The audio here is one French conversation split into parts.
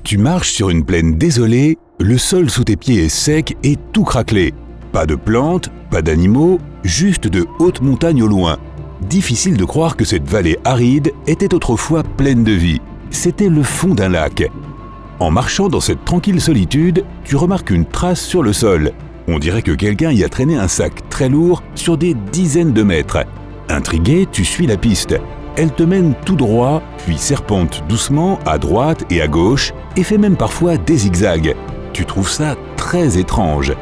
Tu marches sur une plaine désolée, le sol sous tes pieds est sec et tout craquelé. Pas de plantes, pas d'animaux, juste de hautes montagnes au loin. Difficile de croire que cette vallée aride était autrefois pleine de vie. C'était le fond d'un lac. En marchant dans cette tranquille solitude, tu remarques une trace sur le sol. On dirait que quelqu'un y a traîné un sac très lourd sur des dizaines de mètres. Intrigué, tu suis la piste. Elle te mène tout droit, puis serpente doucement à droite et à gauche, et fait même parfois des zigzags. Tu trouves ça très étrange.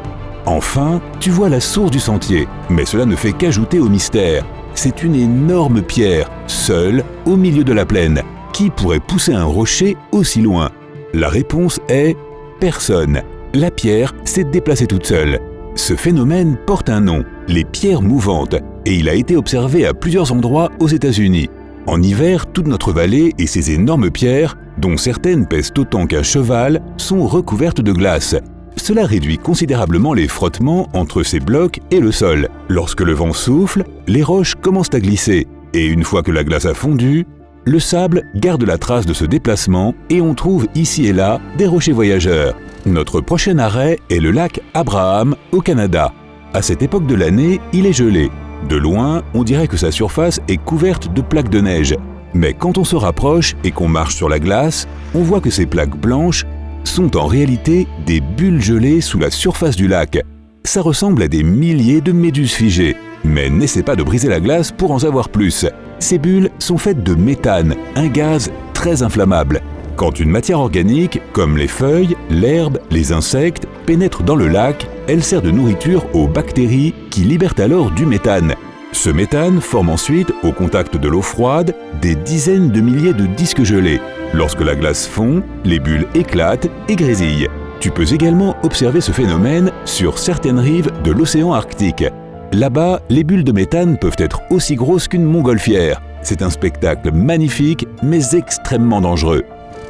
Enfin, tu vois la source du sentier, mais cela ne fait qu'ajouter au mystère. C'est une énorme pierre, seule, au milieu de la plaine. Qui pourrait pousser un rocher aussi loin? La réponse est personne. La pierre s'est déplacée toute seule. Ce phénomène porte un nom, les pierres mouvantes, et il a été observé à plusieurs endroits aux États-Unis. En hiver, toute notre vallée et ses énormes pierres, dont certaines pèsent autant qu'un cheval, sont recouvertes de glace. Cela réduit considérablement les frottements entre ces blocs et le sol. Lorsque le vent souffle, les roches commencent à glisser, et une fois que la glace a fondu, le sable garde la trace de ce déplacement et on trouve ici et là des rochers voyageurs. Notre prochain arrêt est le lac Abraham au Canada. À cette époque de l'année, il est gelé. De loin, on dirait que sa surface est couverte de plaques de neige. Mais quand on se rapproche et qu'on marche sur la glace, on voit que ces plaques blanches sont en réalité des bulles gelées sous la surface du lac. Ça ressemble à des milliers de méduses figées. Mais n'essaie pas de briser la glace pour en savoir plus. Ces bulles sont faites de méthane, un gaz très inflammable. Quand une matière organique, comme les feuilles, l'herbe, les insectes, pénètre dans le lac, elle sert de nourriture aux bactéries qui libèrent alors du méthane. Ce méthane forme ensuite, au contact de l'eau froide, des dizaines de milliers de disques gelés. Lorsque la glace fond, les bulles éclatent et grésillent. Tu peux également observer ce phénomène sur certaines rives de l'océan Arctique. Là-bas, les bulles de méthane peuvent être aussi grosses qu'une montgolfière. C'est un spectacle magnifique, mais extrêmement dangereux.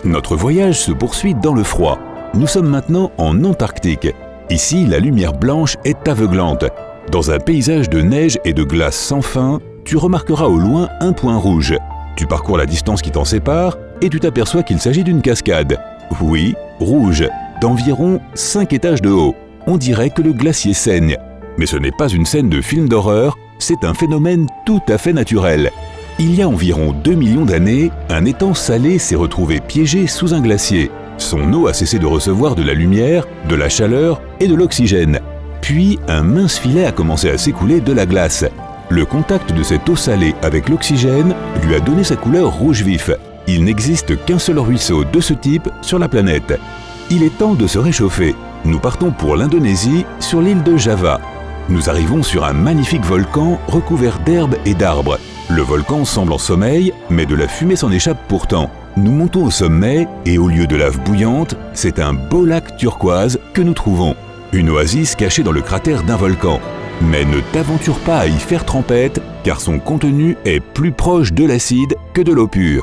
Notre voyage se poursuit dans le froid. Nous sommes maintenant en Antarctique. Ici, la lumière blanche est aveuglante. Dans un paysage de neige et de glace sans fin, tu remarqueras au loin un point rouge. Tu parcours la distance qui t'en sépare et tu t'aperçois qu'il s'agit d'une cascade. Oui, rouge, d'environ 5 étages de haut. On dirait que le glacier saigne. Mais ce n'est pas une scène de film d'horreur, c'est un phénomène tout à fait naturel. Il y a environ 2 millions d'années, un étang salé s'est retrouvé piégé sous un glacier. Son eau a cessé de recevoir de la lumière, de la chaleur et de l'oxygène. Puis, un mince filet a commencé à s'écouler de la glace. Le contact de cette eau salée avec l'oxygène lui a donné sa couleur rouge vif. Il n'existe qu'un seul ruisseau de ce type sur la planète. Il est temps de se réchauffer. Nous partons pour l'Indonésie, sur l'île de Java. Nous arrivons sur un magnifique volcan recouvert d'herbes et d'arbres. Le volcan semble en sommeil, mais de la fumée s'en échappe pourtant. Nous montons au sommet et au lieu de lave bouillante, c'est un beau lac turquoise que nous trouvons. Une oasis cachée dans le cratère d'un volcan. Mais ne t'aventure pas à y faire trempette, car son contenu est plus proche de l'acide que de l'eau pure.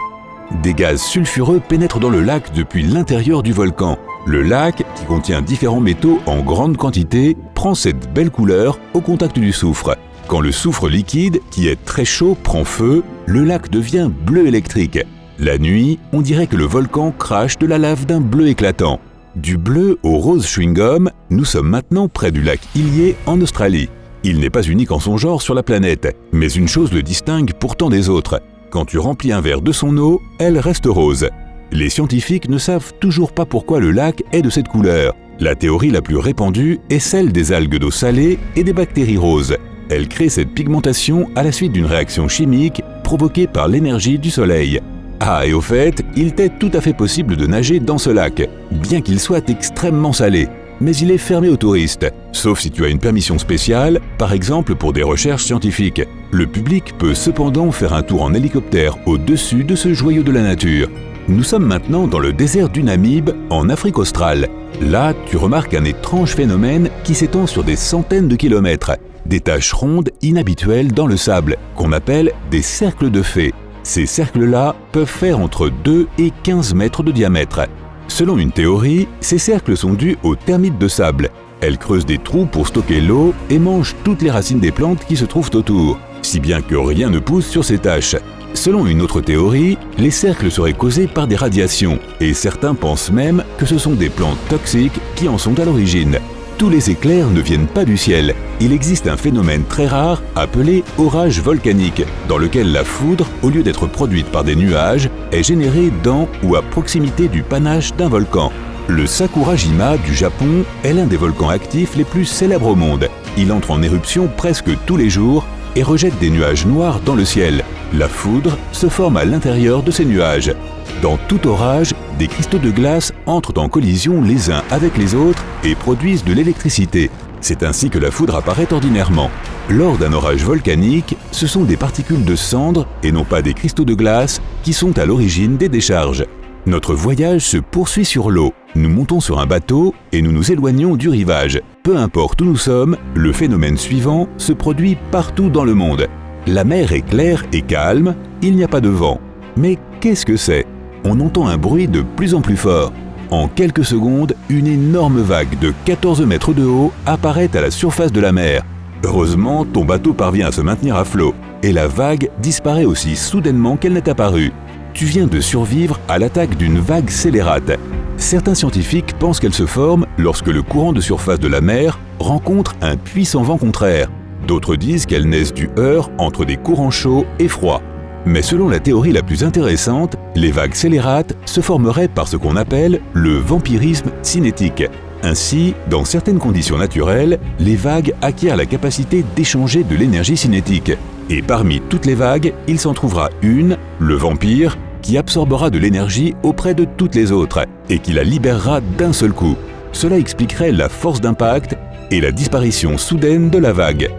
Des gaz sulfureux pénètrent dans le lac depuis l'intérieur du volcan. Le lac, qui contient différents métaux en grande quantité, prend cette belle couleur au contact du soufre. Quand le soufre liquide, qui est très chaud, prend feu, le lac devient bleu électrique. La nuit, on dirait que le volcan crache de la lave d'un bleu éclatant. Du bleu au rose chewing-gum, nous sommes maintenant près du lac Illier en Australie. Il n'est pas unique en son genre sur la planète, mais une chose le distingue pourtant des autres. Quand tu remplis un verre de son eau, elle reste rose. Les scientifiques ne savent toujours pas pourquoi le lac est de cette couleur. La théorie la plus répandue est celle des algues d'eau salée et des bactéries roses. Elles créent cette pigmentation à la suite d'une réaction chimique provoquée par l'énergie du soleil. Ah, et au fait, il t'est tout à fait possible de nager dans ce lac, bien qu'il soit extrêmement salé. Mais il est fermé aux touristes, sauf si tu as une permission spéciale, par exemple pour des recherches scientifiques. Le public peut cependant faire un tour en hélicoptère au-dessus de ce joyau de la nature. Nous sommes maintenant dans le désert du Namib, en Afrique australe. Là, tu remarques un étrange phénomène qui s'étend sur des centaines de kilomètres. Des taches rondes inhabituelles dans le sable, qu'on appelle des cercles de fées. Ces cercles-là peuvent faire entre 2 et 15 mètres de diamètre. Selon une théorie, ces cercles sont dus aux termites de sable. Elles creusent des trous pour stocker l'eau et mangent toutes les racines des plantes qui se trouvent autour. si bien que rien ne pousse sur ces taches. Selon une autre théorie, les cercles seraient causés par des radiations, et certains pensent même que ce sont des plantes toxiques qui en sont à l'origine. Tous les éclairs ne viennent pas du ciel. Il existe un phénomène très rare appelé orage volcanique, dans lequel la foudre, au lieu d'être produite par des nuages, est générée dans ou à proximité du panache d'un volcan. Le Sakurajima du Japon est l'un des volcans actifs les plus célèbres au monde. Il entre en éruption presque tous les jours et rejette des nuages noirs dans le ciel. La foudre se forme à l'intérieur de ces nuages. Dans tout orage, des cristaux de glace entrent en collision les uns avec les autres et produisent de l'électricité. C'est ainsi que la foudre apparaît ordinairement. Lors d'un orage volcanique, ce sont des particules de cendres et non pas des cristaux de glace qui sont à l'origine des décharges. Notre voyage se poursuit sur l'eau. Nous montons sur un bateau et nous nous éloignons du rivage. Peu importe où nous sommes, le phénomène suivant se produit partout dans le monde. La mer est claire et calme, il n'y a pas de vent. Mais qu'est-ce que c'est ? On entend un bruit de plus en plus fort. En quelques secondes, une énorme vague de 14 mètres de haut apparaît à la surface de la mer. Heureusement, ton bateau parvient à se maintenir à flot, et la vague disparaît aussi soudainement qu'elle n'est apparue. Tu viens de survivre à l'attaque d'une vague scélérate. Certains scientifiques pensent qu'elle se forme lorsque le courant de surface de la mer rencontre un puissant vent contraire. D'autres disent qu'elle naît du heurt entre des courants chauds et froids. Mais selon la théorie la plus intéressante, les vagues scélérates se formeraient par ce qu'on appelle le vampirisme cinétique. Ainsi, dans certaines conditions naturelles, les vagues acquièrent la capacité d'échanger de l'énergie cinétique. Et parmi toutes les vagues, il s'en trouvera une, le vampire, qui absorbera de l'énergie auprès de toutes les autres et qui la libérera d'un seul coup. Cela expliquerait la force d'impact et la disparition soudaine de la vague.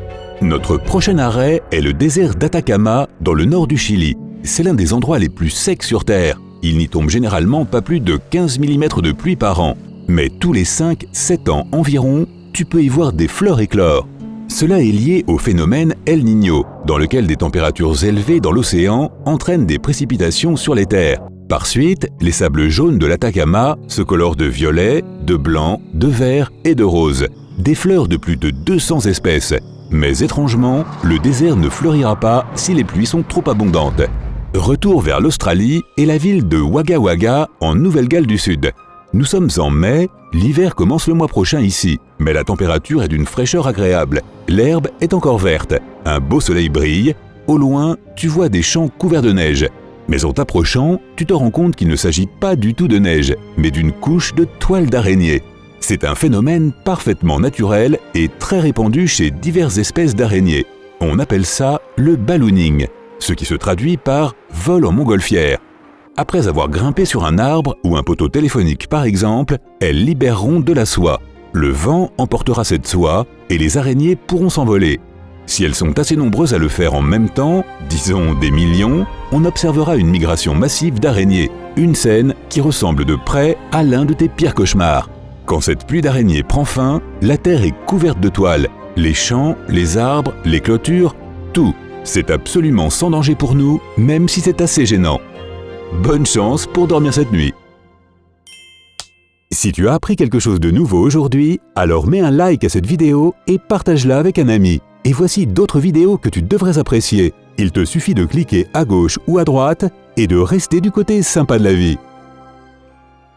Notre prochain arrêt est le désert d'Atacama, dans le nord du Chili. C'est l'un des endroits les plus secs sur Terre. Il n'y tombe généralement pas plus de 15 mm de pluie par an. Mais tous les 5-7 ans environ, tu peux y voir des fleurs éclore. Cela est lié au phénomène El Niño, dans lequel des températures élevées dans l'océan entraînent des précipitations sur les terres. Par suite, les sables jaunes de l'Atacama se colorent de violet, de blanc, de vert et de rose. Des fleurs de plus de 200 espèces. Mais étrangement, le désert ne fleurira pas si les pluies sont trop abondantes. Retour vers l'Australie et la ville de Wagga Wagga en Nouvelle-Galles du Sud. Nous sommes en mai, l'hiver commence le mois prochain ici, mais la température est d'une fraîcheur agréable. L'herbe est encore verte, un beau soleil brille, au loin, tu vois des champs couverts de neige. Mais en t'approchant, tu te rends compte qu'il ne s'agit pas du tout de neige, mais d'une couche de toile d'araignée. C'est un phénomène parfaitement naturel et très répandu chez diverses espèces d'araignées. On appelle ça le ballooning, ce qui se traduit par vol en montgolfière. Après avoir grimpé sur un arbre ou un poteau téléphonique par exemple, elles libéreront de la soie. Le vent emportera cette soie et les araignées pourront s'envoler. Si elles sont assez nombreuses à le faire en même temps, disons des millions, on observera une migration massive d'araignées, une scène qui ressemble de près à l'un de tes pires cauchemars. Quand cette pluie d'araignées prend fin, la terre est couverte de toiles. Les champs, les arbres, les clôtures, tout. C'est absolument sans danger pour nous, même si c'est assez gênant. Bonne chance pour dormir cette nuit. Si tu as appris quelque chose de nouveau aujourd'hui, alors mets un like à cette vidéo et partage-la avec un ami. Et voici d'autres vidéos que tu devrais apprécier. Il te suffit de cliquer à gauche ou à droite et de rester du côté sympa de la vie.